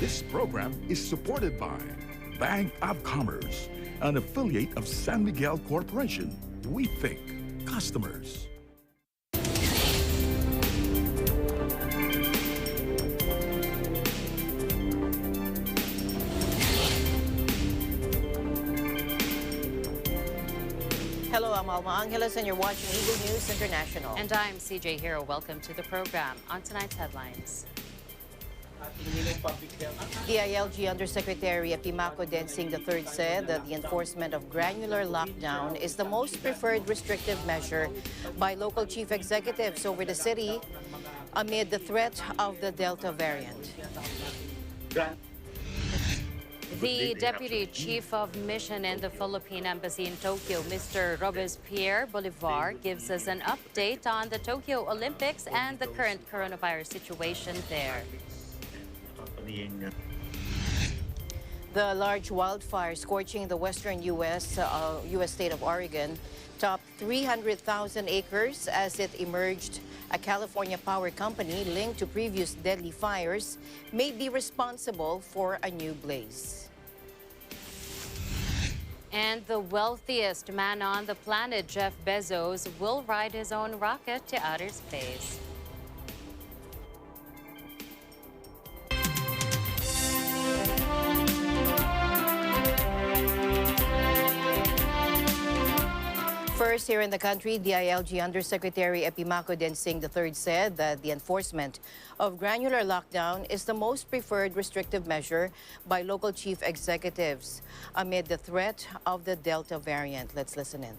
This program is supported by Bank of Commerce, an affiliate of San Miguel Corporation. We think customers. Hello, I'm Alma Angeles, and you're watching Eagle News International. And I'm CJ Hero. Welcome to the program. On tonight's headlines. DILG Undersecretary Epimaco Densing III said that the enforcement of granular lockdown is the most preferred restrictive measure by local chief executives over the city amid the threat of the Delta variant. The Deputy Chief of Mission in the Philippine Embassy in Tokyo, Mr. Robespierre Bolivar, gives us an update on the Tokyo Olympics and the current coronavirus situation there. The large wildfire scorching the western U.S. state of Oregon topped 300,000 acres as it emerged. A California power company linked to previous deadly fires may be responsible for a new blaze. And the wealthiest man on the planet, Jeff Bezos, will ride his own rocket to outer space. First, here in the country, DILG Undersecretary Epimaco Densing III said that the enforcement of granular lockdown is the most preferred restrictive measure by local chief executives amid the threat of the Delta variant. Let's listen in.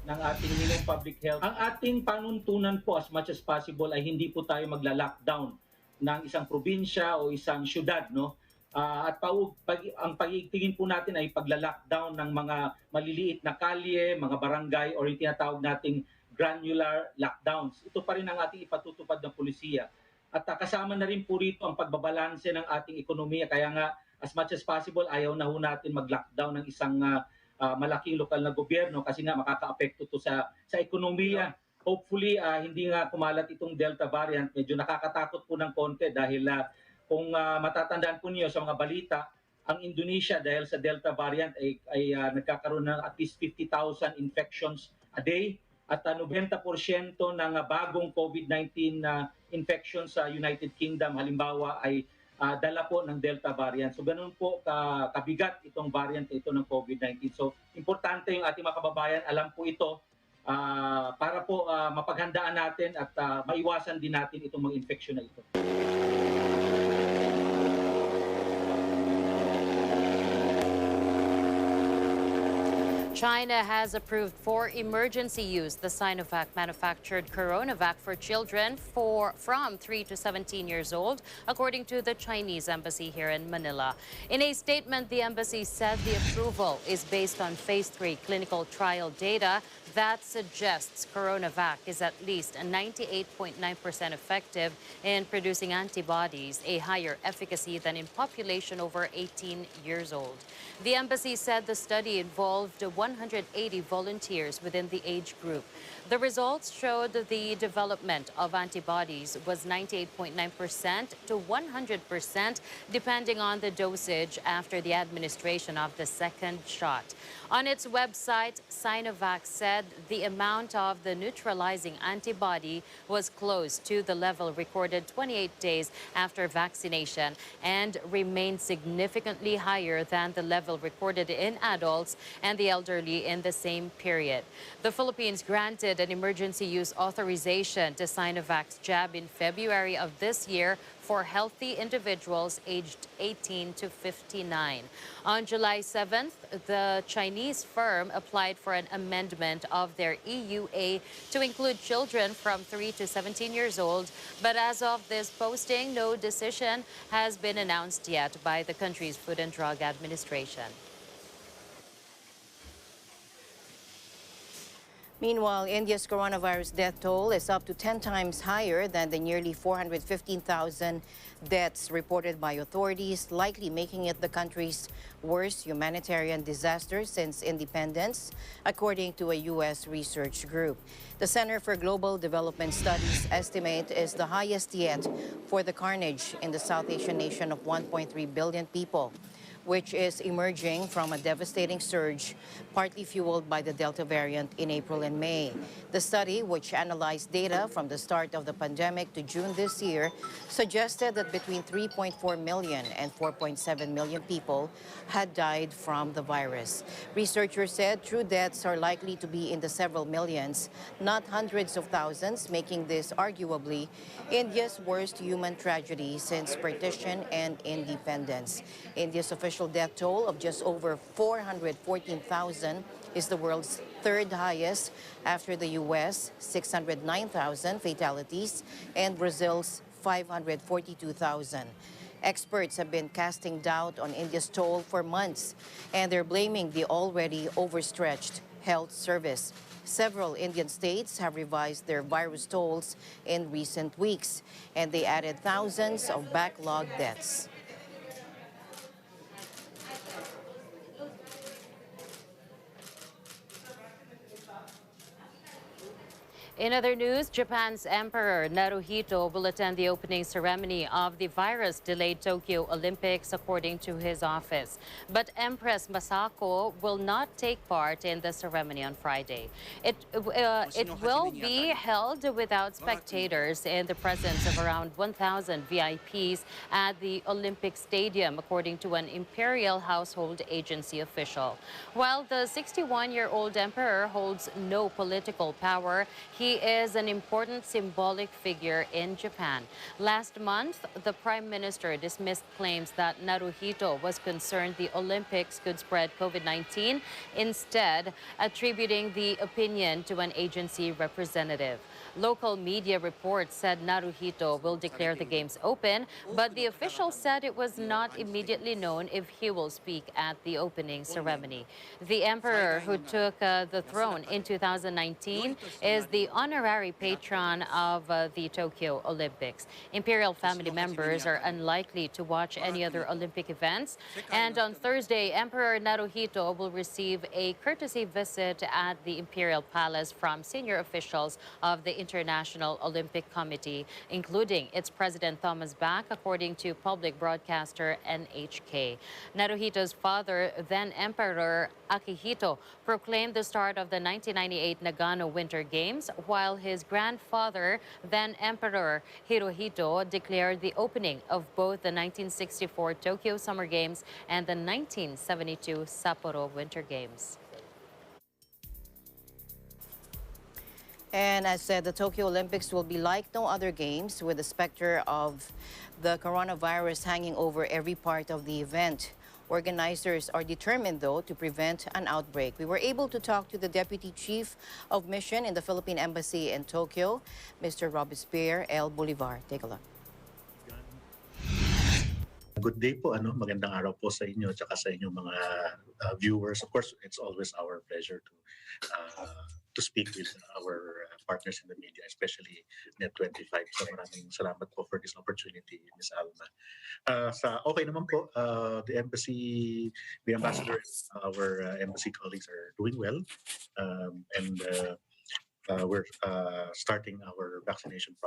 Ng ating Minong Public Health. Ang ating panuntunan po as much as possible ay hindi po tayo magla-lockdown ng isang probinsya o isang syudad, no? Ang pag-iigtingin po natin ay pagla-lockdown ng mga maliliit na kalye, mga barangay, or yung tinatawag nating granular lockdowns. Ito pa rin ang ating ipatutupad ng pulisiya. At kasama na rin po rito ang pagbabalanse ng ating ekonomiya. Kaya nga, as much as possible, ayaw na ho natin mag-lockdown ng isang malaking lokal na gobyerno kasi nga makaka-apekto to sa ekonomiya. Hopefully, hindi nga kumalat itong Delta variant. Medyo nakakatakot po ng konti dahil kung matatandaan po niyo sa mga balita, ang Indonesia dahil sa Delta variant ay nagkakaroon ng at least 50,000 infections a day at 90% ng bagong COVID-19 infections sa United Kingdom halimbawa ay dala po ng Delta variant. So ganun po kabigat itong variant ito ng COVID-19. So importante yung ating mga kababayan, alam po ito para po mapaghandaan natin at maiwasan din natin itong mga infection na ito. China has approved for emergency use the Sinovac manufactured Coronavac for children from 3 to 17 years old, according to the Chinese embassy here in Manila. In a statement, the embassy said the approval is based on phase 3 clinical trial data that suggests Coronavac is at least 98.9% effective in producing antibodies, a higher efficacy than in population over 18 years old. The embassy said the study involved 180 volunteers within the age group. The results showed the development of antibodies was 98.9% to 100%, depending on the dosage after the administration of the second shot. On its website, Sinovac said the amount of the neutralizing antibody was close to the level recorded 28 days after vaccination and remained significantly higher than the level recorded in adults and the elderly in the same period. The Philippines granted an emergency use authorization to Sinovac's jab in February of this year for healthy individuals aged 18 to 59. On July 7th, the Chinese firm applied for an amendment of their EUA to include children from 3 to 17 years old. But as of this posting, no decision has been announced yet by the country's Food and Drug Administration. Meanwhile, India's coronavirus death toll is up to 10 times higher than the nearly 415,000 deaths reported by authorities, likely making it the country's worst humanitarian disaster since independence, according to a U.S. research group. The Center for Global Development Studies estimate is the highest yet for the carnage in the South Asian nation of 1.3 billion people, which is emerging from a devastating surge, partly fueled by the Delta variant in April and May. The study, which analyzed data from the start of the pandemic to June this year, suggested that between 3.4 million and 4.7 million people had died from the virus. Researchers said true deaths are likely to be in the several millions, not hundreds of thousands, making this arguably India's worst human tragedy since partition and independence. India's official death toll of just over 414,000 is the world's third highest after the U.S., 609,000 fatalities, and Brazil's 542,000. Experts have been casting doubt on India's toll for months, and they're blaming the already overstretched health service. Several Indian states have revised their virus tolls in recent weeks, and they added thousands of backlogged deaths. In other news, Japan's Emperor Naruhito will attend the opening ceremony of the virus-delayed Tokyo Olympics, according to his office. But Empress Masako will not take part in the ceremony on Friday. It will be held without spectators in the presence of around 1,000 VIPs at the Olympic Stadium, according to an Imperial Household Agency official. While the 61-year-old emperor holds no political power, he is an important symbolic figure in Japan. Last month, the Prime Minister dismissed claims that Naruhito was concerned the Olympics could spread COVID-19, instead attributing the opinion to an agency representative. Local media reports said Naruhito will declare the games open, but the official said it was not immediately known if he will speak at the opening ceremony. The emperor, who took the throne in 2019, is the honorary patron of the Tokyo Olympics. Imperial family members are unlikely to watch any other Olympic events. And on Thursday, Emperor Naruhito will receive a courtesy visit at the Imperial Palace from senior officials of the International Olympic Committee, including its president Thomas Bach, according to public broadcaster NHK. Naruhito's father, then Emperor Akihito, proclaimed the start of the 1998 Nagano Winter Games, while his grandfather, then Emperor Hirohito, declared the opening of both the 1964 Tokyo Summer Games and the 1972 Sapporo Winter Games. And as said, the Tokyo Olympics will be like no other games, with the specter of the coronavirus hanging over every part of the event. Organizers are determined, though, to prevent an outbreak. We were able to talk to the Deputy Chief of Mission in the Philippine Embassy in Tokyo, Mr. Robespierre L. Bolivar. Take a look. Good day po, magandang araw po sa inyo at sa inyong mga viewers. Of course, it's always our pleasure to speak with our partners in the media, especially Net25. So maraming salamat po for this opportunity, Ms. Alma. Okay naman po, the ambassador, our embassy colleagues are doing well, and we're starting our vaccination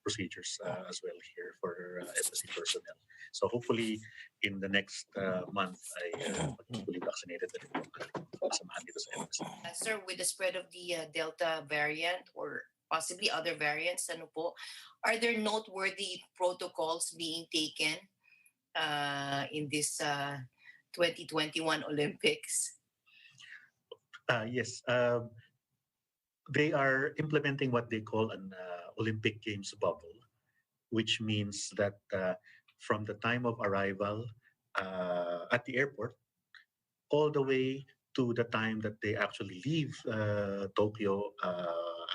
procedures as well here for embassy personnel. So hopefully in the next month, I fully vaccinated sa embassy. Sir, with the spread of the Delta variant or possibly other variants, are there noteworthy protocols being taken in this 2021 Olympics? Yes. They are implementing what they call an Olympic Games bubble, which means that from the time of arrival at the airport all the way to the time that they actually leave Tokyo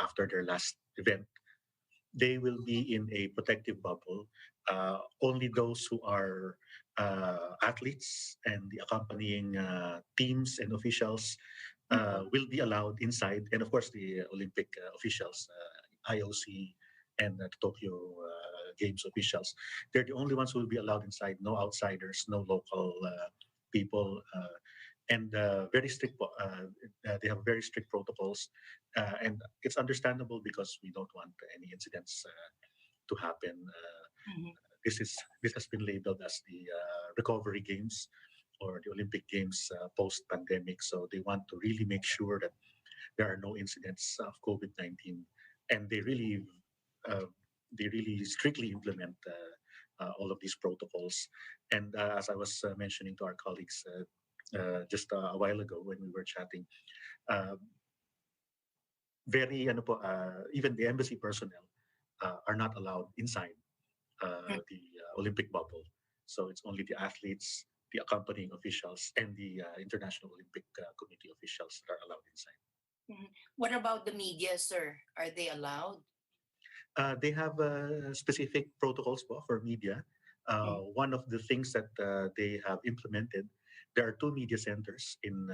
after their last event, they will be in a protective bubble. Only those who are athletes and the accompanying teams and officials will be allowed inside, and of course the Olympic officials, IOC, and the Tokyo Games officials. They're the only ones who will be allowed inside. No outsiders, no local people, and very strict. They have very strict protocols, and it's understandable because we don't want any incidents to happen. This has been labeled as the recovery games or the Olympic Games post-pandemic. So they want to really make sure that there are no incidents of COVID-19, and uh, they really strictly implement all of these protocols. And as I was mentioning to our colleagues just a while ago when we were chatting, uh, even the embassy personnel are not allowed inside the Olympic bubble. So it's only the athletes, the accompanying officials, and the International Olympic Committee officials that are allowed inside. What about the media, sir? Are they allowed? They have specific protocols for media. One of the things that they have implemented, there are two media centers in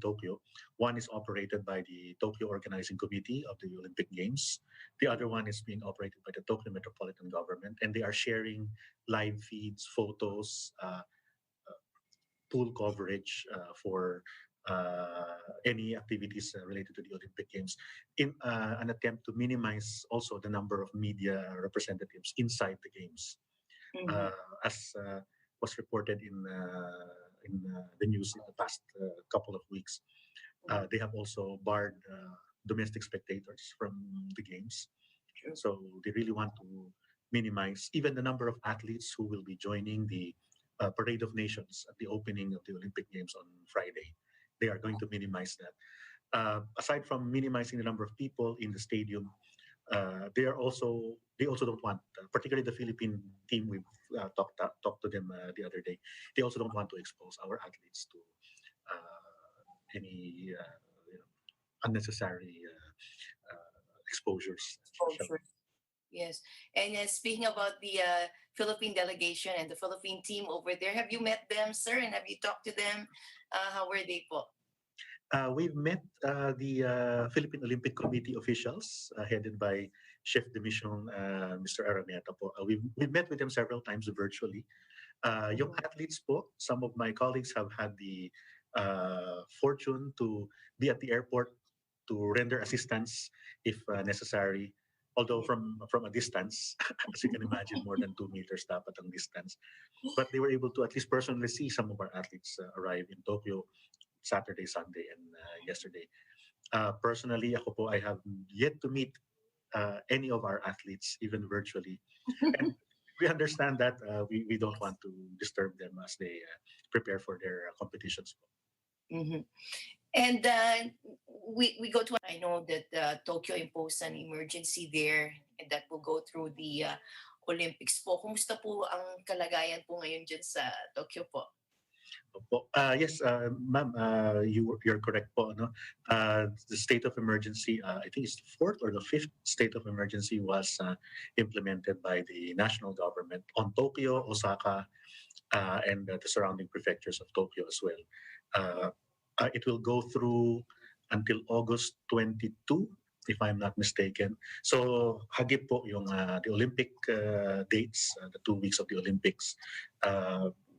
Tokyo. One is operated by the Tokyo Organizing Committee of the Olympic Games. The other one is being operated by the Tokyo Metropolitan Government, and they are sharing live feeds, photos, pool coverage for any activities related to the Olympic Games in an attempt to minimize also the number of media representatives inside the games. As was reported in the news in the past couple of weeks, they have also barred domestic spectators from the games. So they really want to minimize even the number of athletes who will be joining the Parade of Nations at the opening of the Olympic Games on Friday. They are going to minimize that. Aside from minimizing the number of people in the stadium, they also don't want, particularly the Philippine team. We've talked to them the other day. They also don't want to expose our athletes to any unnecessary exposures. Yes. And speaking about the Philippine delegation and the Philippine team over there, have you met them, sir? And have you talked to them? How were they po? We've met the Philippine Olympic Committee officials headed by Chef de Mission, Mr. Araneta po. We've met with them several times virtually. Yung athletes po, some of my colleagues have had the fortune to be at the airport to render assistance if necessary. Although from a distance, as you can imagine, more than 2 meters dapat ang distance. But they were able to at least personally see some of our athletes arrive in Tokyo Saturday, Sunday, and yesterday. Personally, ako po, I have yet to meet any of our athletes, even virtually. And we understand that we don't want to disturb them as they prepare for their competitions. And we go to, I know that Tokyo imposed an emergency there and that will go through the Olympics po. Kumusta po ang kalagayan po ngayon dyan sa Tokyo po? Yes, ma'am, you're correct po. No? The state of emergency, I think it's the fourth or the fifth state of emergency was implemented by the national government on Tokyo, Osaka, and the surrounding prefectures of Tokyo as well. It will go through until August 22, if I'm not mistaken. So hagip po yung the Olympic dates, the 2 weeks of the Olympics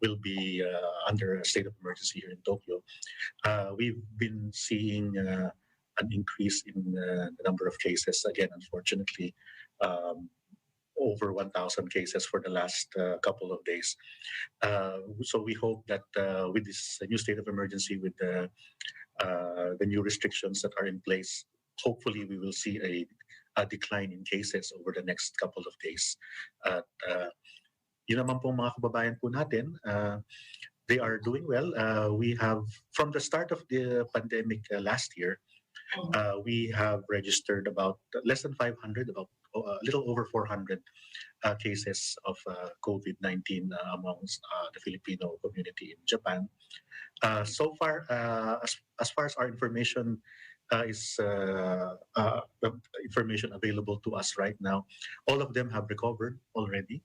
will be under a state of emergency here in Tokyo. We've been seeing an increase in the number of cases. Again, unfortunately, over 1,000 cases for the last couple of days. So we hope that with this new state of emergency, with the new restrictions that are in place, hopefully we will see a decline in cases over the next couple of days. Yun naman pong mga kababayan po natin, they are doing well. We have, from the start of the pandemic last year, we have registered about less than 500, about a little over 400 cases of COVID-19 amongst the Filipino community in Japan. So far, as far as our information is the information available to us right now, all of them have recovered already.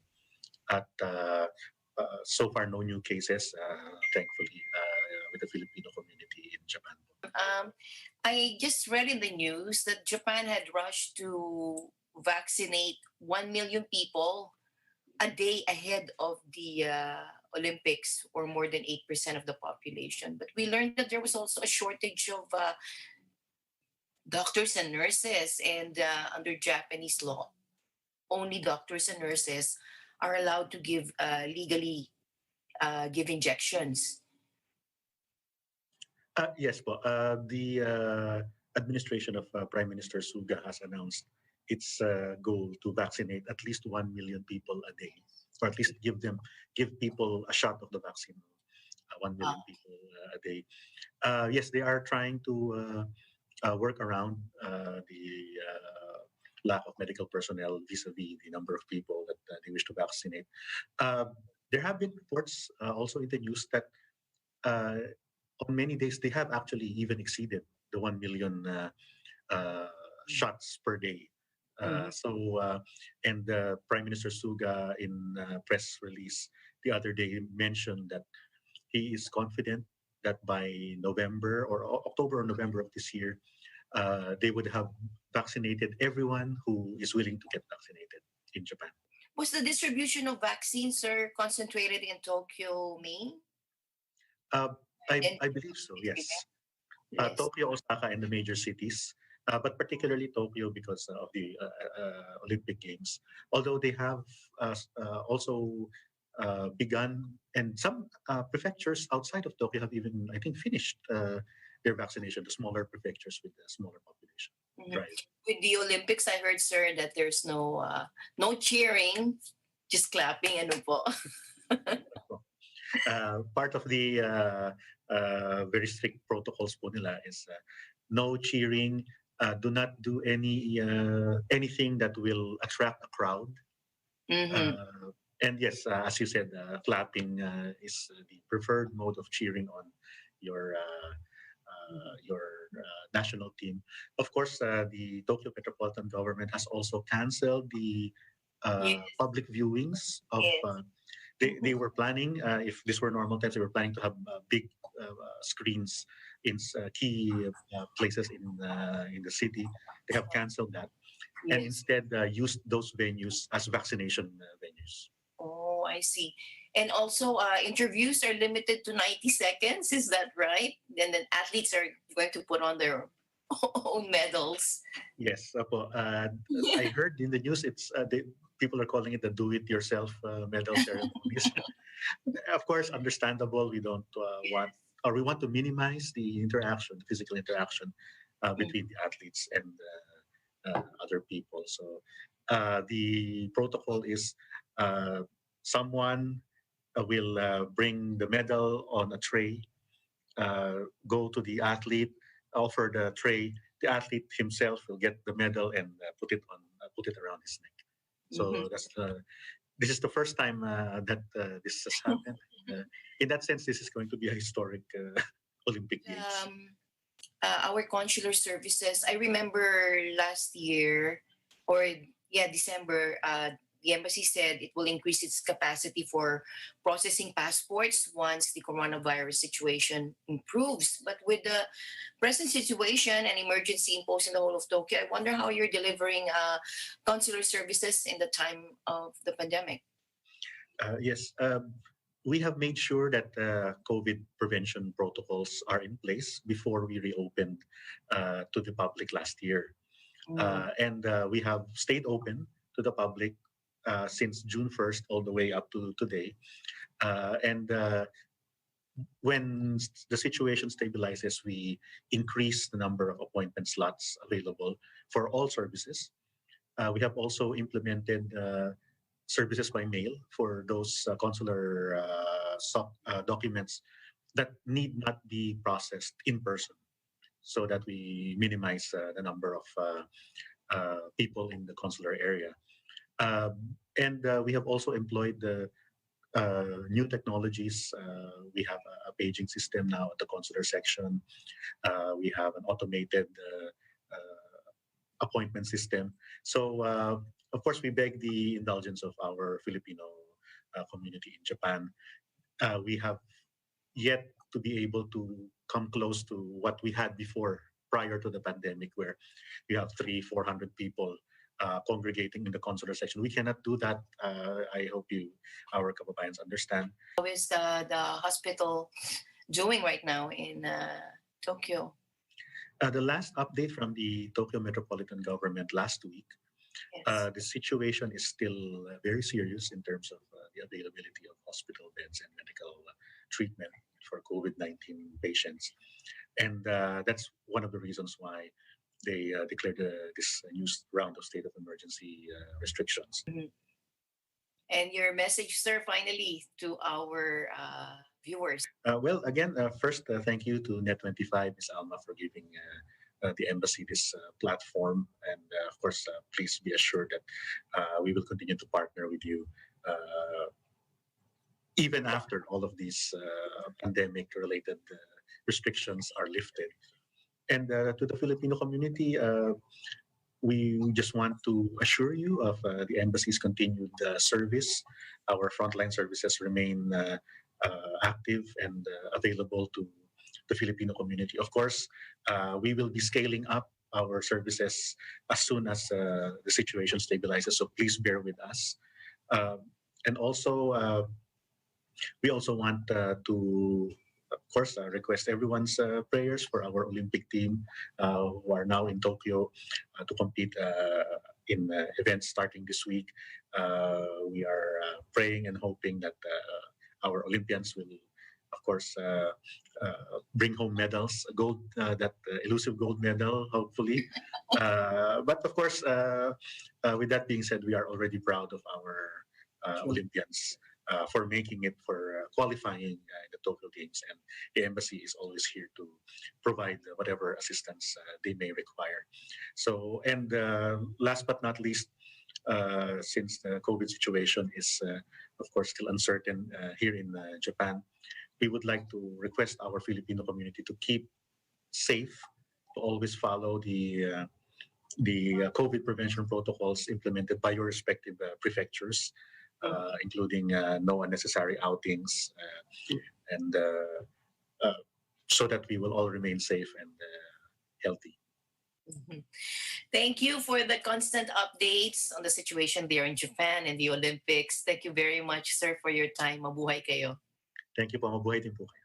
At so far, no new cases, thankfully, with the Filipino community in Japan. I just read in the news that Japan had rushed to vaccinate 1 million people a day ahead of the Olympics, or more than 8% of the population. But we learned that there was also a shortage of doctors and nurses, and under Japanese law, only doctors and nurses are allowed to give legally give injections. Yes, po. The administration of Prime Minister Suga has announced its goal to vaccinate at least 1 million people a day, or at least give people a shot of the vaccine. 1 million people a day. Yes, they are trying to work around the lack of medical personnel vis-a-vis the number of people that they wish to vaccinate. Uh, there have been reports also in the news that on many days they have actually even exceeded the 1 million shots per day. And Prime Minister Suga in press release the other day mentioned that he is confident that by November or October or November of this year, they would have vaccinated everyone who is willing to get vaccinated in Japan. Was the distribution of vaccines, sir, concentrated in Tokyo, Maine? Uh, I believe so, yes. Yes. Tokyo, Osaka, and the major cities, but particularly Tokyo because of the Olympic Games. Although they have also begun, and some prefectures outside of Tokyo have even, I think, finished their vaccination, the smaller prefectures with the smaller population. Right. With the Olympics, I heard, sir, that there's no cheering, just clapping. Ano po? Part of the very strict protocols po nila is no cheering, do not do anything that will attract a crowd. And yes, as you said, clapping is the preferred mode of cheering on your national team. Of course, the Tokyo Metropolitan Government has also canceled the public viewings of. They were planning, if this were normal times, they were planning to have big screens in key places in the city. They have canceled that and instead used those venues as vaccination venues. Oh, I see. And also, interviews are limited to 90 seconds. Is that right? And then athletes are going to put on their own medals. Yes, I heard in the news people are calling it the do-it-yourself medal ceremonies. Of course, understandable. We don't we want to minimize the interaction, the physical interaction between the athletes and other people. So the protocol is someone will bring the medal on a tray, go to the athlete, offer the tray. The athlete himself will get the medal and put it around his neck. So this is the first time that this has happened. In that sense, this is going to be a historic Olympic Games. Our consular services, I remember last year, or December, the embassy said it will increase its capacity for processing passports once the coronavirus situation improves. But with the present situation and emergency imposed in the whole of Tokyo, I wonder how you're delivering consular services in the time of the pandemic. Yes. We have made sure that COVID prevention protocols are in place before we reopened to the public last year. And we have stayed open to the public since June 1st all the way up to today. And when the situation stabilizes, we increase the number of appointment slots available for all services. We have also implemented services by mail for those consular documents that need not be processed in person, so that we minimize the number of people in the consular area. And we have also employed the new technologies. We have a paging system now at the consular section. We have an automated appointment system. So, of course, we beg the indulgence of our Filipino community in Japan. We have yet to be able to come close to what we had before, prior to the pandemic, where you have 300-400 people congregating in the consular section. We cannot do that. I hope our kababayans understand. How is the hospital doing right now in Tokyo? The last update from the Tokyo Metropolitan Government last week, Yes. the situation is still very serious in terms of the availability of hospital beds and medical treatment for COVID-19 patients. And that's one of the reasons why they declared this new round of state of emergency restrictions. And your message, sir, finally, to our viewers. Well, again, first, thank you to Net25, Ms. Alma, for giving the embassy this platform. And of course, please be assured that we will continue to partner with you even after all of these pandemic-related restrictions are lifted. And to the Filipino community, we just want to assure you of the embassy's continued service. Our frontline services remain active and available to the Filipino community. Of course, we will be scaling up our services as soon as the situation stabilizes, so please bear with us. And also, we also want to, of course, request everyone's prayers for our Olympic team who are now in Tokyo to compete in events starting this week. We are praying and hoping that our Olympians will, of course, bring home medals, gold, that elusive gold medal, hopefully. But of course, with that being said, we are already proud of our Olympians for making it, for qualifying in the Tokyo Games, and the embassy is always here to provide whatever assistance they may require. So, and last but not least, since the COVID situation is, of course, still uncertain here in Japan, we would like to request our Filipino community to keep safe, to always follow the COVID prevention protocols implemented by your respective prefectures, including no unnecessary outings, and so that we will all remain safe and healthy. Thank you for the constant updates on the situation there in Japan and the Olympics. Thank you very much, sir, for your time. Mabuhay kayo. Thank you po. Mabuhay din po kayo.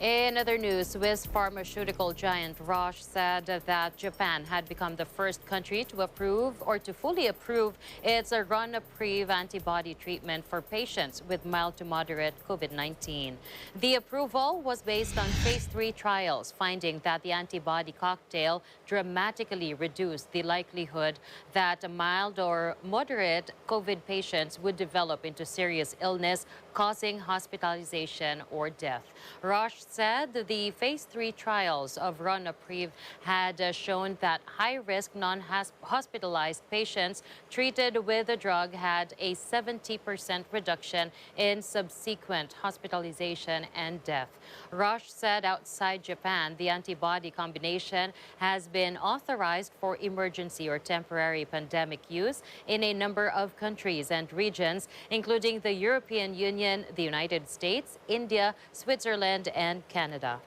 In other news, Swiss pharmaceutical giant Roche said that Japan had become the first country to approve or to fully approve its Ronapreve antibody treatment for patients with mild to moderate COVID-19. The approval was based on phase 3 trials, finding that the antibody cocktail dramatically reduced the likelihood that mild or moderate COVID patients would develop into serious illness, causing hospitalization or death. Roche said the phase 3 trials of Ronapreve had shown that high-risk non-hospitalized patients treated with the drug had a 70% reduction in subsequent hospitalization and death. Roche said outside Japan, the antibody combination has been authorized for emergency or temporary pandemic use in a number of countries and regions, including the European Union, the United States, India, Switzerland, and Canada.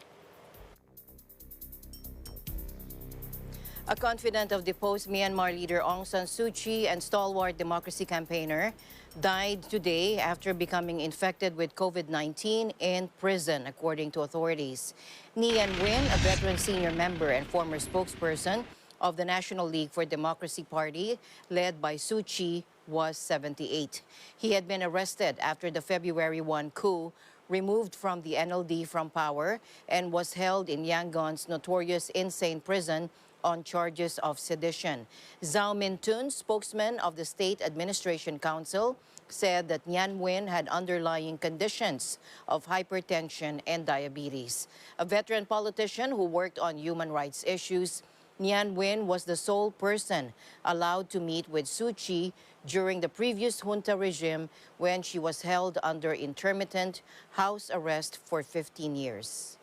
A confidant of deposed Myanmar leader Aung San Suu Kyi and stalwart democracy campaigner died today after becoming infected with COVID-19 in prison, according to authorities. Nguyen Nguyen, a veteran senior member and former spokesperson of the National League for Democracy Party, led by Suu Kyi, was 78. He had been arrested after the February 1 coup, removed from the NLD from power, and was held in Yangon's notorious insane prison on charges of sedition. Zhao Mintun, spokesman of the State Administration Council, said that Nguyen Nguyen had underlying conditions of hypertension and diabetes. A veteran politician who worked on human rights issues, Nguyen Nguyen was the sole person allowed to meet with Suu Kyi during the previous junta regime when she was held under intermittent house arrest for 15 years.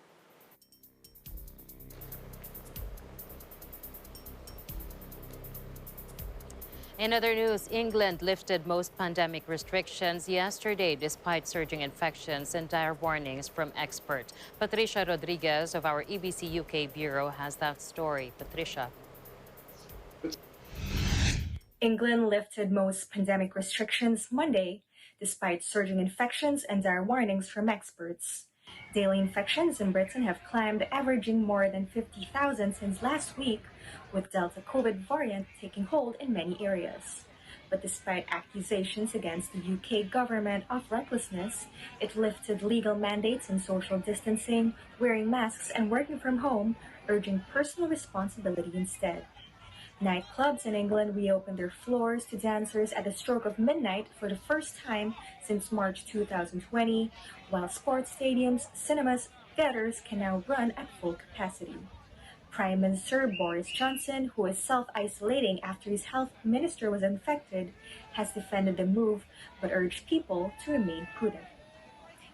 In other news, England lifted most pandemic restrictions yesterday despite surging infections and dire warnings from experts. Patricia Rodriguez of our EBC UK Bureau has that story. Patricia. England lifted most pandemic restrictions Monday, despite surging infections and dire warnings from experts. Daily infections in Britain have climbed, averaging more than 50,000 since last week, with Delta COVID variant taking hold in many areas. But despite accusations against the UK government of recklessness, it lifted legal mandates in social distancing, wearing masks, and working from home, urging personal responsibility instead. Nightclubs in England reopened their floors to dancers at the stroke of midnight for the first time since March 2020, while sports stadiums, cinemas, theaters can now run at full capacity. Prime Minister Boris Johnson, who is self-isolating after his health minister was infected, has defended the move but urged people to remain prudent.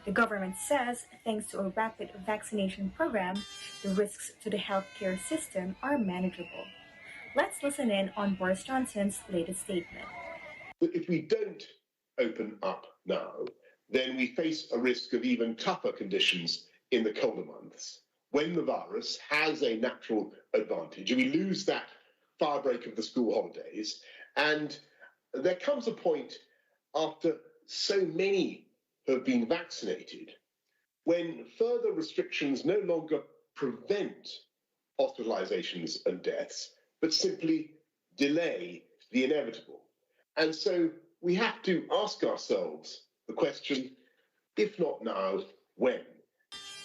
The government says, thanks to a rapid vaccination program, the risks to the healthcare system are manageable. Let's listen in on Boris Johnson's latest statement. If we don't open up now, then we face a risk of even tougher conditions in the colder months, when the virus has a natural advantage, and we lose that firebreak of the school holidays. And there comes a point after so many have been vaccinated, when further restrictions no longer prevent hospitalizations and deaths, but simply delay the inevitable. And so we have to ask ourselves the question, if not now, when?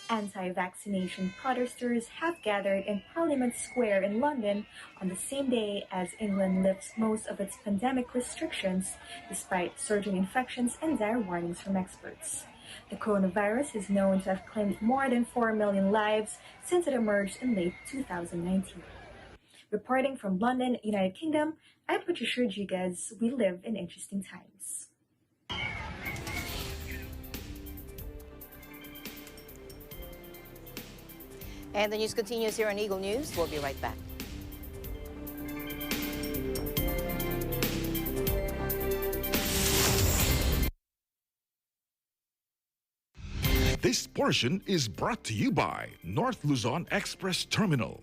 Anti-vaccination protesters have gathered in Parliament Square in London on the same day as England lifts most of its pandemic restrictions, despite surging infections and dire warnings from experts. The coronavirus is known to have claimed more than 4 million lives since it emerged in late 2019. Reporting from London, United Kingdom, I'm Patricia Rodriguez. We live in interesting times. And the news continues here on Eagle News. We'll be right back. This portion is brought to you by North Luzon Express Terminal.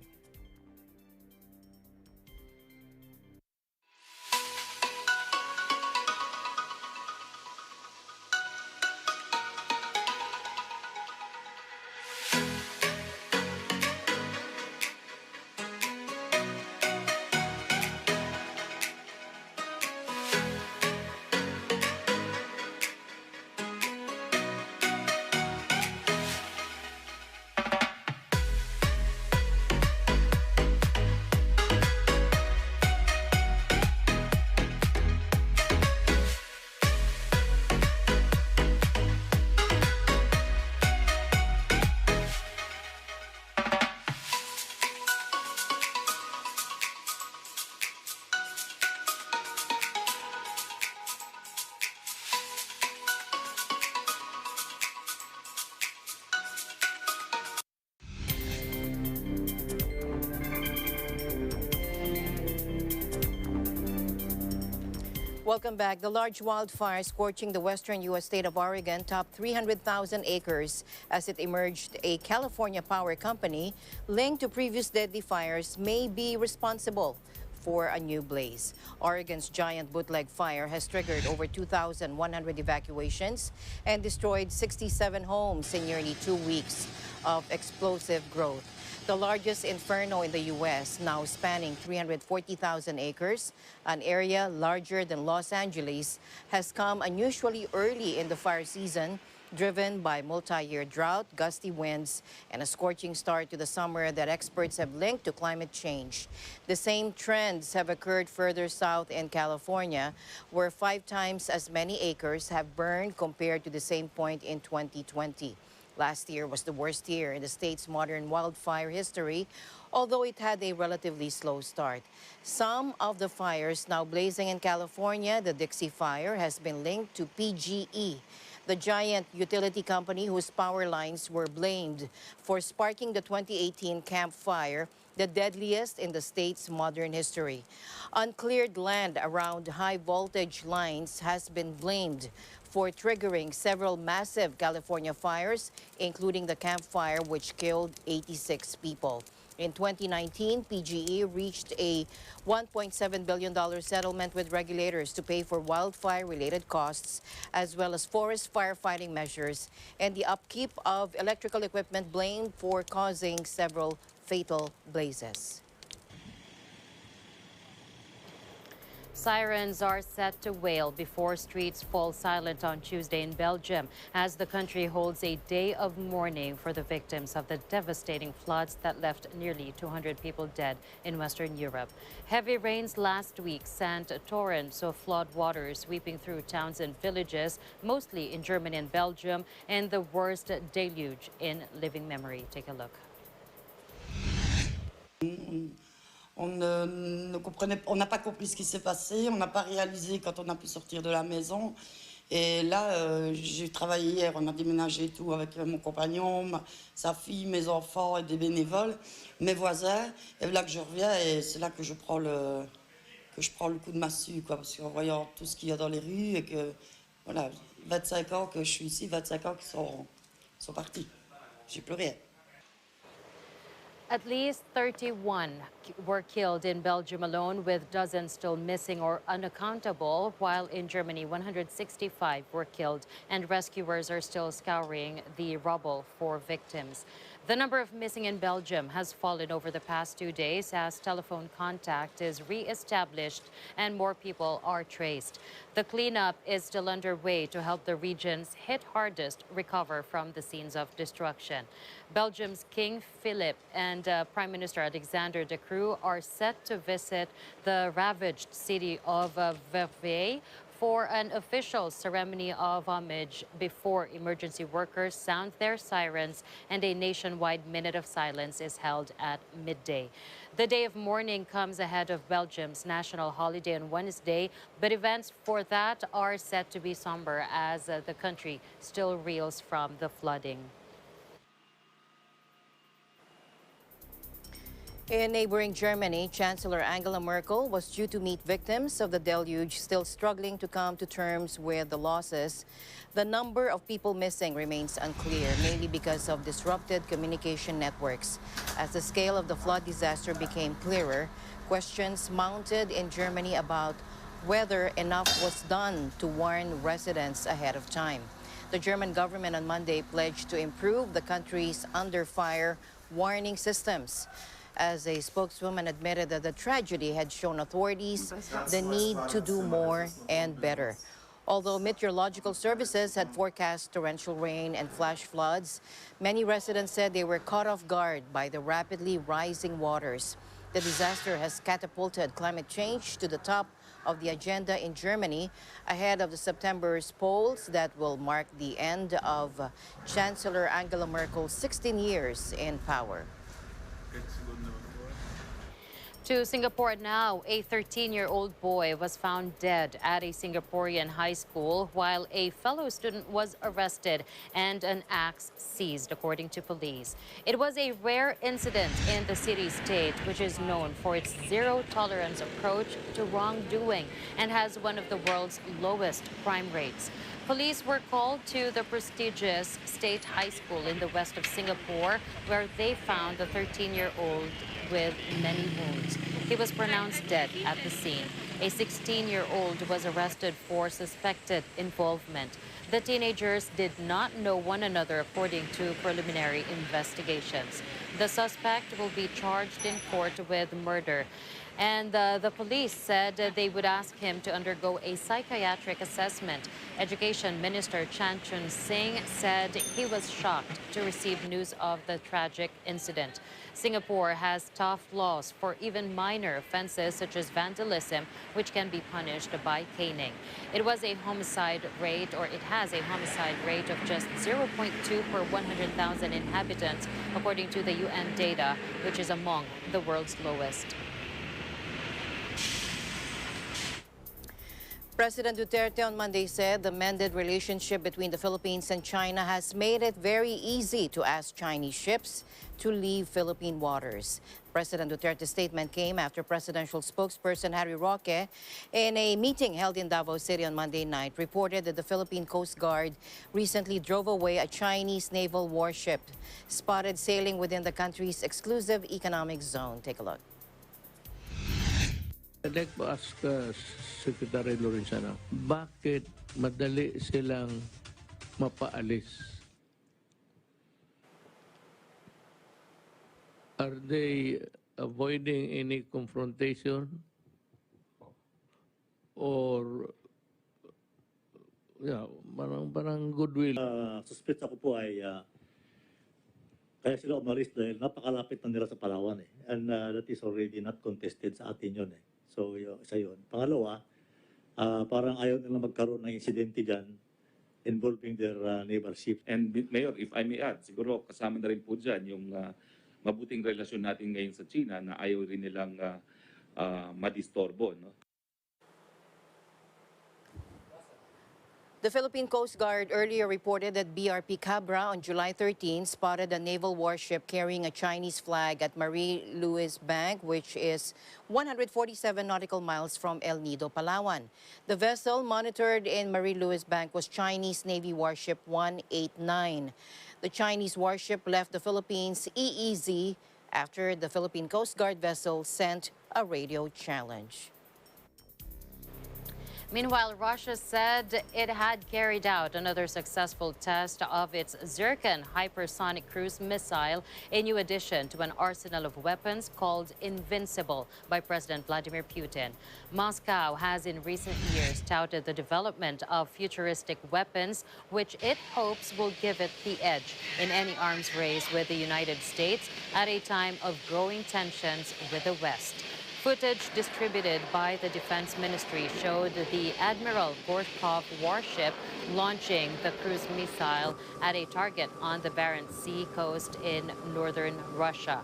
Welcome back. The large wildfire scorching the western U.S. state of Oregon topped 300,000 acres as it emerged. A California power company linked to previous deadly fires may be responsible for a new blaze. Oregon's giant bootleg fire has triggered over 2,100 evacuations and destroyed 67 homes in nearly 2 weeks of explosive growth. The largest inferno in the U.S., now spanning 340,000 acres, an area larger than Los Angeles, has come unusually early in the fire season, driven by multi-year drought, gusty winds, and a scorching start to the summer that experts have linked to climate change. The same trends have occurred further south in California, where 5 times as many acres have burned compared to the same point in 2020. Last year was the worst year in the state's modern wildfire history, although it had a relatively slow start. Some of the fires now blazing in California, the Dixie Fire, has been linked to PGE, the giant utility company whose power lines were blamed for sparking the 2018 Camp Fire, the deadliest in the state's modern history. Uncleared land around high voltage lines has been blamed for triggering several massive California fires, including the Camp Fire, which killed 86 people. In 2019, PGE reached a $1.7 billion settlement with regulators to pay for wildfire-related costs, as well as forest firefighting measures and the upkeep of electrical equipment blamed for causing several fatal blazes. Sirens are set to wail before streets fall silent on Tuesday in Belgium as the country holds a day of mourning for the victims of the devastating floods that left nearly 200 people dead in Western Europe. Heavy rains last week sent torrents of flood water sweeping through towns and villages, mostly in Germany and Belgium, and the worst deluge in living memory. Take a look. On n'a pas compris ce qui s'est passé, on n'a pas réalisé quand on a pu sortir de la maison. Et là, j'ai travaillé hier, on a déménagé tout avec mon compagnon, sa fille, mes enfants et des bénévoles, mes voisins. Et là que je reviens, et c'est là que je prends le coup de massue, quoi, parce qu'en voyant tout ce qu'il y a dans les rues et que, voilà, 25 ans que je suis ici, 25 ans qui sont partis. J'ai plus rien. At least 31 were killed in Belgium alone, with dozens still missing or unaccountable, while in Germany 165 were killed, and rescuers are still scouring the rubble for victims. The number of missing in Belgium has fallen over the past 2 days as telephone contact is re-established and more people are traced. The cleanup is still underway to help the regions hit hardest recover from the scenes of destruction. Belgium's King Philip and Prime Minister Alexander De Croo are set to visit the ravaged city of Verviers for an official ceremony of homage before emergency workers sound their sirens and a nationwide minute of silence is held at midday. The day of mourning comes ahead of Belgium's national holiday on Wednesday, but events for that are set to be somber as the country still reels from the flooding. In neighboring Germany, Chancellor Angela Merkel was due to meet victims of the deluge, still struggling to come to terms with the losses. The number of people missing remains unclear, mainly because of disrupted communication networks. As the scale of the flood disaster became clearer, questions mounted in Germany about whether enough was done to warn residents ahead of time. The German government on Monday pledged to improve the country's under-fire warning systems, as a spokeswoman admitted that the tragedy had shown authorities the need to do more and better. Although meteorological services had forecast torrential rain and flash floods, many residents said they were caught off guard by the rapidly rising waters. The disaster has catapulted climate change to the top of the agenda in Germany ahead of the September's polls that will mark the end of Chancellor Angela Merkel's 16 years in power. To Singapore now, a 13-year-old boy was found dead at a Singaporean high school while a fellow student was arrested and an axe seized, according to police. It was a rare incident in the city-state, which is known for its zero-tolerance approach to wrongdoing and has one of the world's lowest crime rates. Police were called to the prestigious State High School in the west of Singapore, where they found the 13-year-old with many wounds. He was pronounced dead at the scene. A 16-year-old was arrested for suspected involvement. The teenagers did not know one another, according to preliminary investigations. The suspect will be charged in court with murder. And the police said they would ask him to undergo a psychiatric assessment. Education Minister Chan Chun Sing said he was shocked to receive news of the tragic incident. Singapore has tough laws for even minor offenses such as vandalism, which can be punished by caning. It has a homicide rate of just 0.2 per 100,000 inhabitants, according to the UN data, which is among the world's lowest. President Duterte on Monday said the mended relationship between the Philippines and China has made it very easy to ask Chinese ships to leave Philippine waters. President Duterte's statement came after presidential spokesperson Harry Roque, in a meeting held in Davao City on Monday night, reported that the Philippine Coast Guard recently drove away a Chinese naval warship spotted sailing within the country's exclusive economic zone. Take a look. I'd like to ask Secretary Lorenzana, bakit madali silang mapaalis? Are they avoiding any confrontation? Or, yeah, parang goodwill? Suspect ako po ay kaya sila umalis dahil napakalapit na nila sa Palawan eh. And that is already not contested sa atin yun eh. So, isa yun. Pangalawa, parang ayaw nila magkaroon ng insidente dyan involving their naval ships. And Mayor, if I may add, siguro kasama na rin po dyan yung mabuting relasyon natin ngayon sa China na ayaw rin nilang madistorbo. No? The Philippine Coast Guard earlier reported that BRP Cabra on July 13 spotted a naval warship carrying a Chinese flag at Marie-Louise Bank, which is 147 nautical miles from El Nido, Palawan. The vessel monitored in Marie-Louise Bank was Chinese Navy warship 189. The Chinese warship left the Philippines EEZ after the Philippine Coast Guard vessel sent a radio challenge. Meanwhile, Russia said it had carried out another successful test of its Zircon hypersonic cruise missile, a new addition to an arsenal of weapons called Invincible by President Vladimir Putin. Moscow has in recent years touted the development of futuristic weapons, which it hopes will give it the edge in any arms race with the United States at a time of growing tensions with the West. Footage distributed by the Defense Ministry showed the Admiral Gorshkov warship launching the cruise missile at a target on the Barents Sea coast in northern Russia.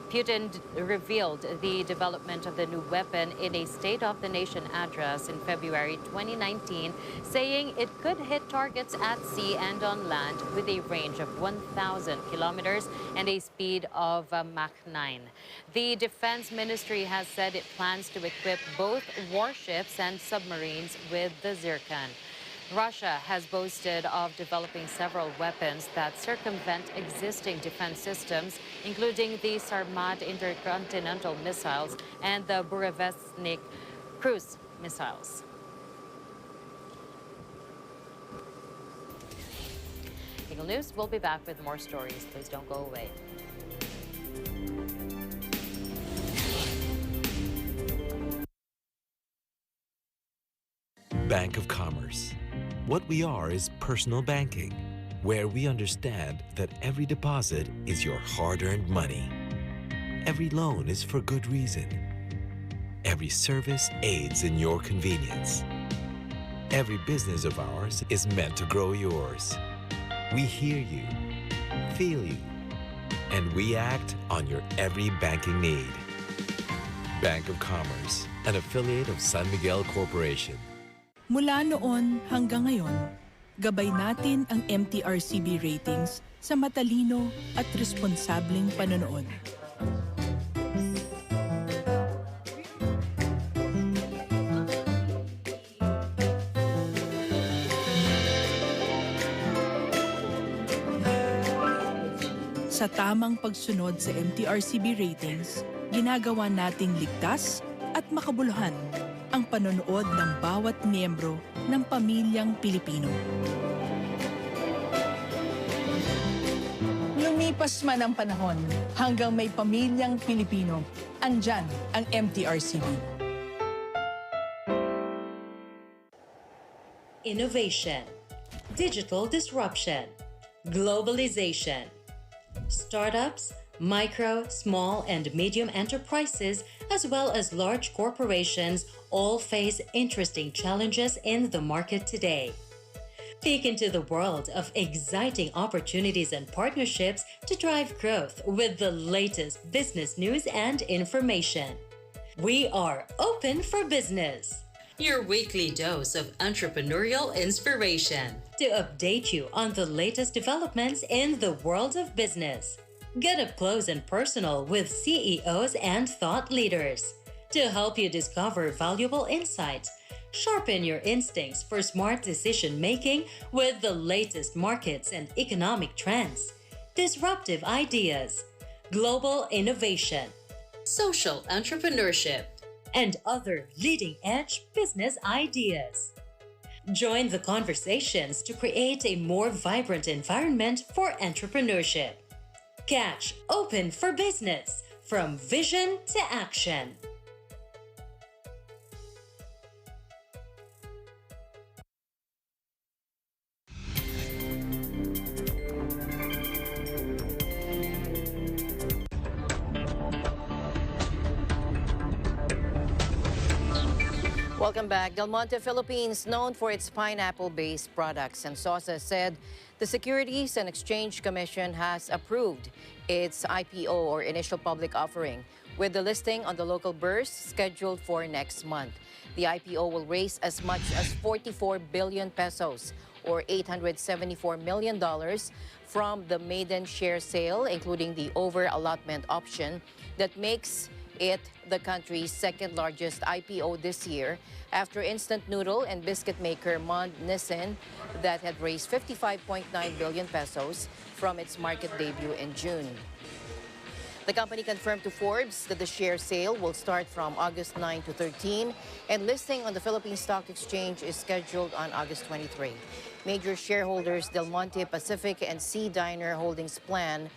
Putin revealed the development of the new weapon in a State of the Nation address in February 2019, saying it could hit targets at sea and on land with a range of 1,000 kilometers and a speed of Mach 9. The Defense Ministry has said it plans to equip both warships and submarines with the Zircon. Russia has boasted of developing several weapons that circumvent existing defense systems, including the Sarmat intercontinental missiles and the Burevestnik cruise missiles. Eagle News, we'll be back with more stories. Please don't go away. Bank of Commerce. What we are is personal banking, where we understand that every deposit is your hard-earned money. Every loan is for good reason. Every service aids in your convenience. Every business of ours is meant to grow yours. We hear you, feel you, and we act on your every banking need. Bank of Commerce, an affiliate of San Miguel Corporation. Mula noon hanggang ngayon, gabay natin ang MTRCB ratings sa matalino at responsableng panonood. Sa tamang pagsunod sa MTRCB ratings, ginagawa nating ligtas at makabuluhan ang panonood ng bawat miyembro ng pamilyang Pilipino. Lumipas man ang panahon, hanggang may pamilyang Pilipino, andyan ang MTRCB. Innovation, digital disruption, globalization, startups, micro, small, and medium enterprises, as well as large corporations, all face interesting challenges in the market today. Peek into the world of exciting opportunities and partnerships to drive growth with the latest business news and information. We are open for business. your weekly dose of entrepreneurial inspiration to update you on the latest developments in the world of business. Get up close and personal with CEOs and thought leaders to help you discover valuable insights, sharpen your instincts for smart decision making with the latest markets and economic trends, disruptive ideas, global innovation, social entrepreneurship, and other leading-edge business ideas. Join the conversations to create a more vibrant environment for entrepreneurship. Catch Open for Business, from vision to action. Welcome back. Del Monte Philippines, known for its pineapple-based products and sauces, said the Securities and Exchange Commission has approved its IPO, or initial public offering, with the listing on the local bourse scheduled for next month. The IPO will raise as much as 44 billion pesos, or $874 million, from the maiden share sale, including the over-allotment option that makes it the country's second largest IPO this year, after instant noodle and biscuit maker Mont Nissin, that had raised 55.9 billion pesos from its market debut in June. The company confirmed to Forbes that the share sale will start from August 9 to 13, and listing on the Philippine Stock Exchange is scheduled on August 23. Major shareholders Del Monte Pacific and Sea Diner Holdings plan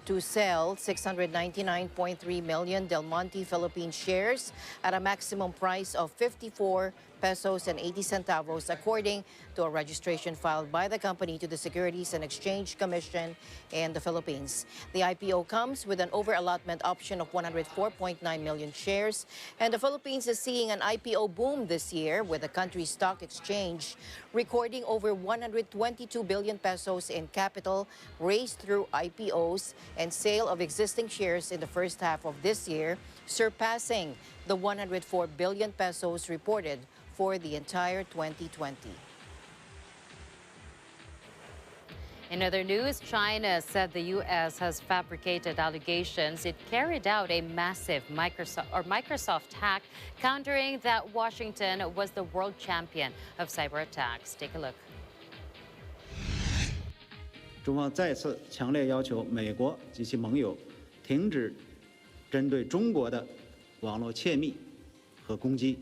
to sell 699.3 million Del Monte Philippines shares at a maximum price of 54 pesos and 80 centavos, according to a registration filed by the company to the Securities and Exchange Commission in the Philippines. The IPO comes with an over-allotment option of 104.9 million shares, and the Philippines is seeing an IPO boom this year, with the country's stock exchange recording over 122 billion pesos in capital raised through IPOs and sale of existing shares in the first half of this year, surpassing the 104 billion pesos reported for the entire 2020. In other news, China said the U.S. has fabricated allegations it carried out a massive Microsoft hack, countering that Washington was the world champion of cyber attacks. Take a look. 中方再次强烈要求美国及其盟友停止针对中国的网络窃密和攻击，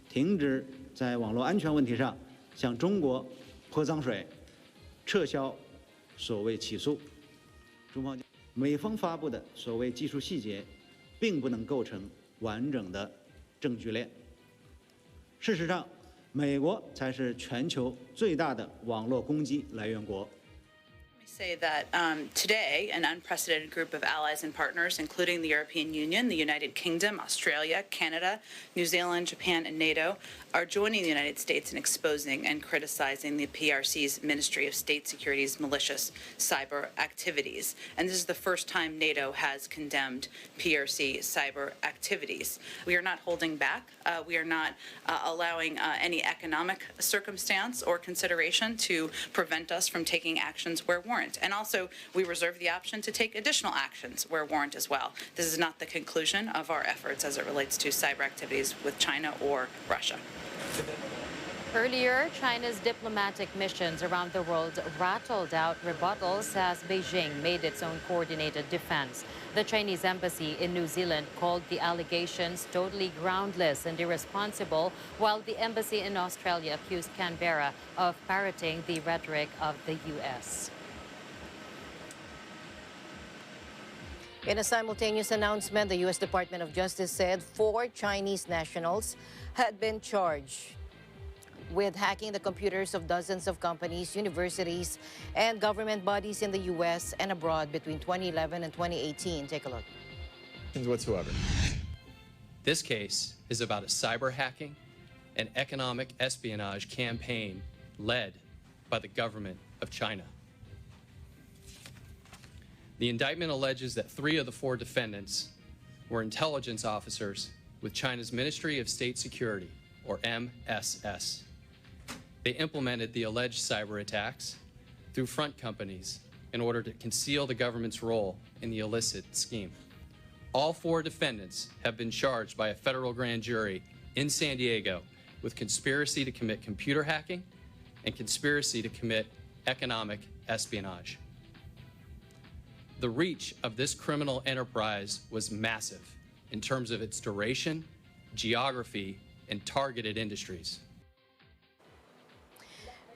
停止在网络安全问题上向中国泼脏水，撤销所谓起诉。中方美方发布的所谓技术细节，并不能构成完整的证据链。事实上，美国才是全球最大的网络攻击来源国。 say that today, an unprecedented group of allies and partners, including the European Union, the United Kingdom, Australia, Canada, New Zealand, Japan, and NATO, are joining the United States in exposing and criticizing the PRC's Ministry of State Security's malicious cyber activities. And this is the first time NATO has condemned PRC cyber activities. We are not holding back. We are not allowing any economic circumstance or consideration to prevent us from taking actions where warrant. And also, we reserve the option to take additional actions where warrant as well. This is not the conclusion of our efforts as it relates to cyber activities with China or Russia. Earlier, China's diplomatic missions around the world rattled out rebuttals as Beijing made its own coordinated defense. The Chinese embassy in New Zealand called the allegations totally groundless and irresponsible, while the embassy in Australia accused Canberra of parroting the rhetoric of the U.S. In a simultaneous announcement, the U.S. Department of Justice said 4 Chinese nationals had been charged with hacking the computers of dozens of companies, universities, and government bodies in the U.S. and abroad between 2011 and 2018. Take a look. Whatsoever. This case is about a cyber hacking and economic espionage campaign led by the government of China. The indictment alleges that 3 of the 4 defendants were intelligence officers with China's Ministry of State Security, or MSS. They implemented the alleged cyber attacks through front companies in order to conceal the government's role in the illicit scheme. All 4 defendants have been charged by a federal grand jury in San Diego with conspiracy to commit computer hacking and conspiracy to commit economic espionage. The reach of this criminal enterprise was massive in terms of its duration, geography, and targeted industries.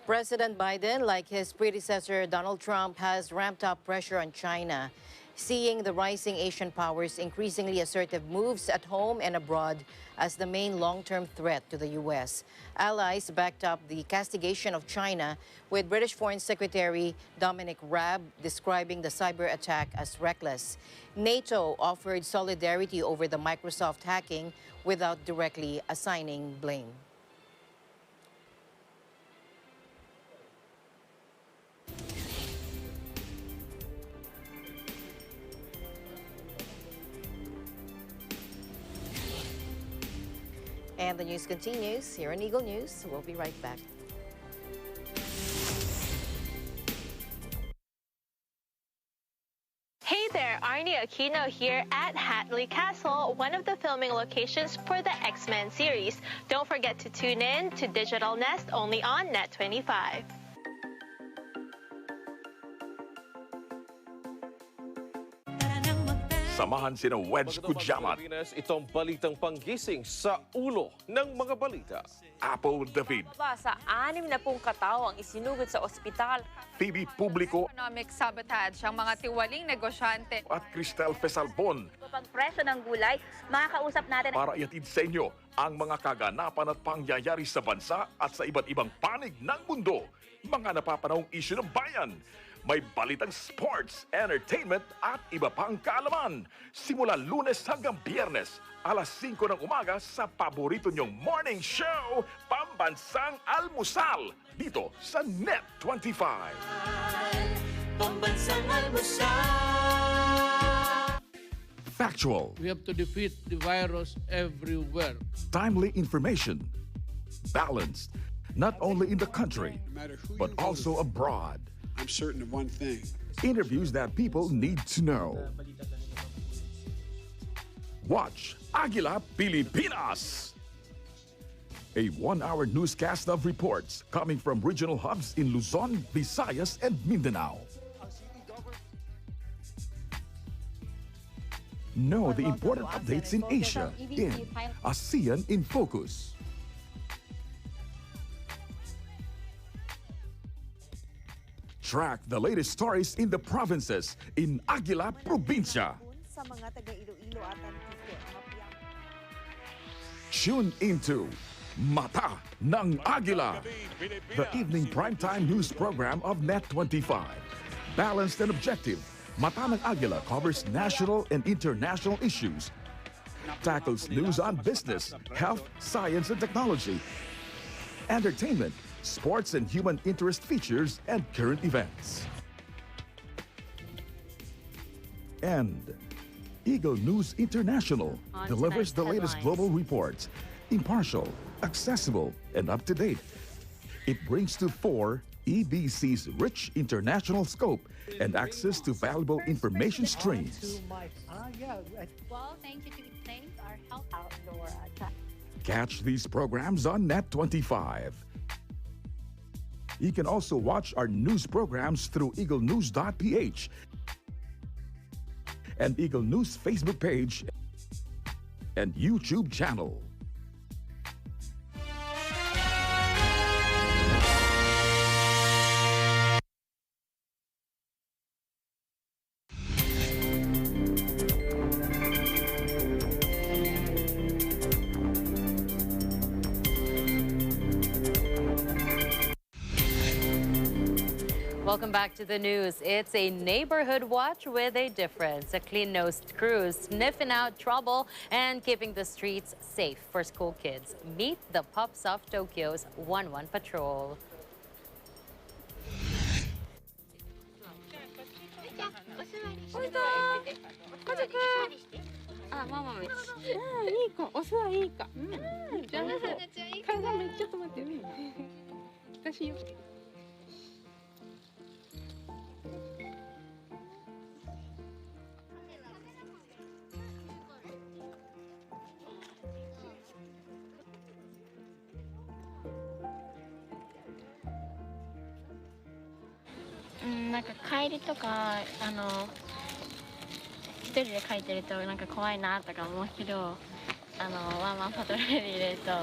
President Biden, like his predecessor Donald Trump, has ramped up pressure on China, seeing the rising Asian powers' increasingly assertive moves at home and abroad as the main long-term threat to the U.S. Allies backed up the castigation of China, with British Foreign Secretary Dominic Raab describing the cyber attack as reckless. NATO offered solidarity over the Microsoft hacking without directly assigning blame. And the news continues here on Eagle News. We'll be right back. Hey there, Arnie Aquino here at Hatley Castle, one of the filming locations for the X-Men series. Don't forget to tune in to Digital Nest only on Net 25. Samahan sina Wedge Kujamat, itong balitang panggising sa ulo ng mga balita. Apple David, Sa 60 katao ang isinugod sa ospital. Phoebe Publico Economic sabotage ang mga tiwaling negosyante. at Cristel Fesalbon Pagpresyo ng gulay, makakausap natin para iatid sa inyo ang mga kaganapan at pangyayari sa bansa at sa iba't ibang panig ng mundo. Mga napapanahong isyu ng bayan. May balitang sports, entertainment at iba pang kaalaman. Simula Lunes hanggang Biyernes, alas 5 ng umaga sa paborito nyong morning show, Pambansang Almusal, dito sa Net 25. Pambansang Almusal. Factual. We have to defeat the virus everywhere. Timely information. Balanced, not only in the country, but also abroad. I'm certain of one thing. Interviews that people need to know. Watch Agila Pilipinas, a 1-hour newscast of reports coming from regional hubs in Luzon, Visayas, and Mindanao. Know the important updates in Asia in ASEAN in Focus. Track the latest stories in the provinces in Aguila Provincia. Tune into Mata ng Aguila, the evening primetime news program of Net 25. Balanced and objective, Mata ng Aguila covers national and international issues, tackles news on business, health, science and technology, entertainment, sports and human interest features, and current events. And Eagle News International delivers the latest global reports, impartial, accessible, and up-to-date. It brings to fore EBC's rich international scope and access to valuable information streams. Well, thank you to our health outdoor Catch these programs on Net 25. You can also watch our news programs through eaglenews.ph and Eagle News Facebook page and YouTube channel. Welcome back to the news. It's a neighborhood watch with a difference. A clean-nosed crew sniffing out trouble and keeping the streets safe for school kids. Meet the Pups of Tokyo's 1-1 Patrol. あ、ママめっちゃ。あ、いい子。オスはいい子。じゃあ、体めっちゃ止まってる。私よ。なんか帰りとか一人で帰ってるとなんか怖いなとか思うけどワンワンパトロールで入れるとなん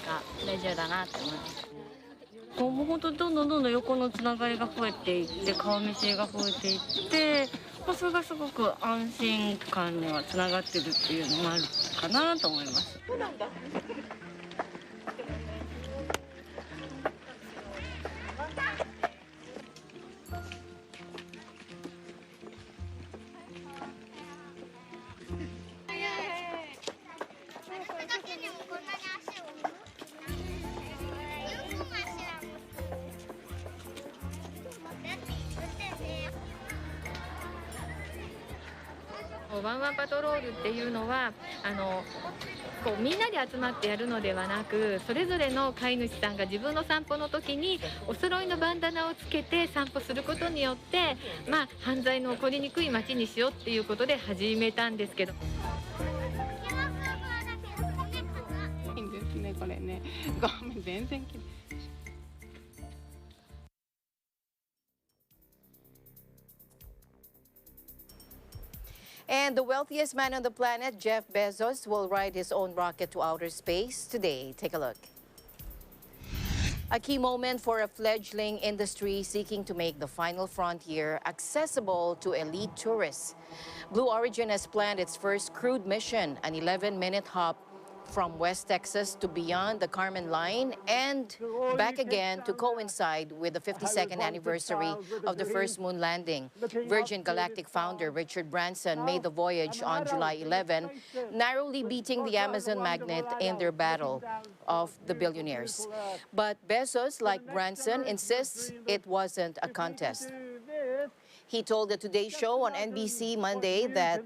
か大丈夫だなって思います。もう本当どんどん横のつながりが増えていって顔見知りが増えていって、それがすごく安心感にはつながってるっていうのもあるかなと思います。そうなんだ。ワンワンパトロールっていうのはこうみんなで集まってやるのではなく、それぞれの飼い主さんが自分の散歩の時にお揃いのバンダナをつけて散歩することによって、犯罪の起こりにくい街にしようっていうことで始めたんですけど。いいんですねこれね。ごめん全然。And the wealthiest man on the planet, Jeff Bezos, will ride his own rocket to outer space today. Take a look. A key moment for a fledgling industry seeking to make the final frontier accessible to elite tourists. Blue Origin has planned its first crewed mission, an 11-minute hop from West Texas to beyond the Carmen Line and back again to coincide with the 52nd anniversary of the first moon landing. Virgin Galactic founder Richard Branson made the voyage on July 11, narrowly beating the Amazon magnate in their battle of the billionaires. But Bezos, like Branson, insists it wasn't a contest. He told the Today Show on NBC Monday that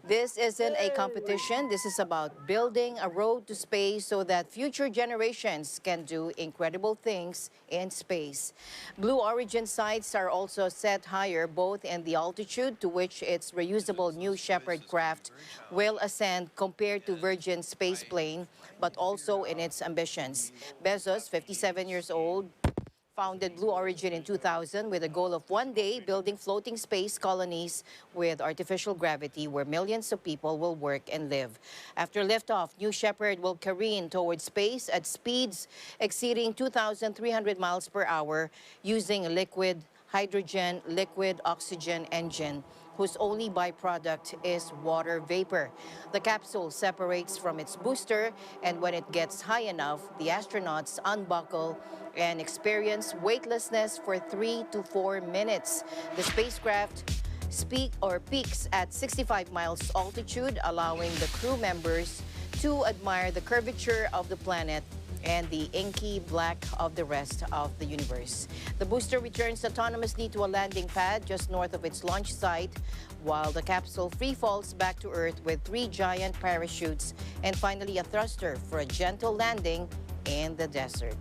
this isn't a competition. This is about building a road to space so that future generations can do incredible things in space. Blue Origin sites are also set higher, both in the altitude to which its reusable New Shepard craft will ascend compared to Virgin spaceplane, but also in its ambitions. Bezos, 57 years old, founded Blue Origin in 2000 with a goal of one day building floating space colonies with artificial gravity where millions of people will work and live. After liftoff, New Shepard will careen towards space at speeds exceeding 2,300 miles per hour using a liquid hydrogen, liquid oxygen engine whose only byproduct is water vapor. The capsule separates from its booster, and when it gets high enough, the astronauts unbuckle and experience weightlessness for 3 to 4 minutes. The spacecraft peaks at 65 miles altitude, allowing the crew members to admire the curvature of the planet and the inky black of the rest of the universe. The booster returns autonomously to a landing pad just north of its launch site, while the capsule free falls back to Earth with 3 giant parachutes and finally a thruster for a gentle landing in the desert.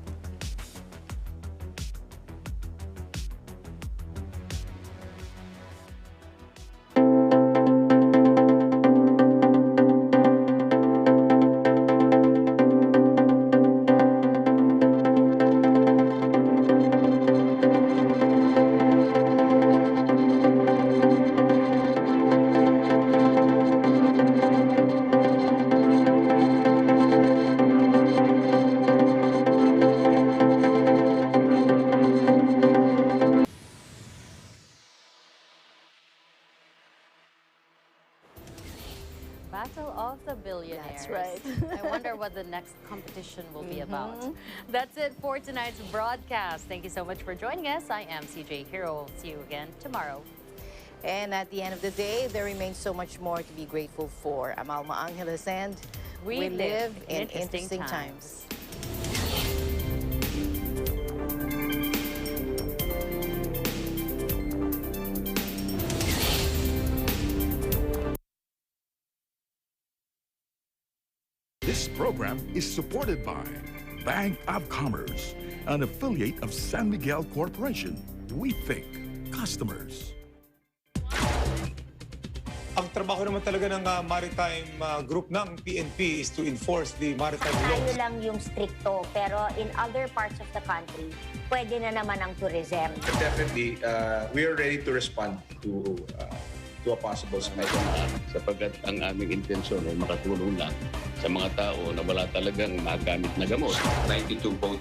Battle of the Billionaires. That's right. I wonder what the next competition will be about. That's it for tonight's broadcast. Thank you so much for joining us. I am CJ Hero. See you again tomorrow. And at the end of the day, there remains so much more to be grateful for. I'm Alma Angeles, and we live in interesting times. This program is supported by Bank of Commerce, an affiliate of San Miguel Corporation. We think customers. Ang trabaho naman talaga ng maritime group ng PNP is to enforce the maritime laws. Tayo lang yung stricto, pero in other parts of the country, pwede na naman ang tourism. Definitely, we are ready to respond to a possible spike. Sapagkat ang aming intensyon ay makatulong lang sa mga tao na wala talagang magamit na gamot. 92 voted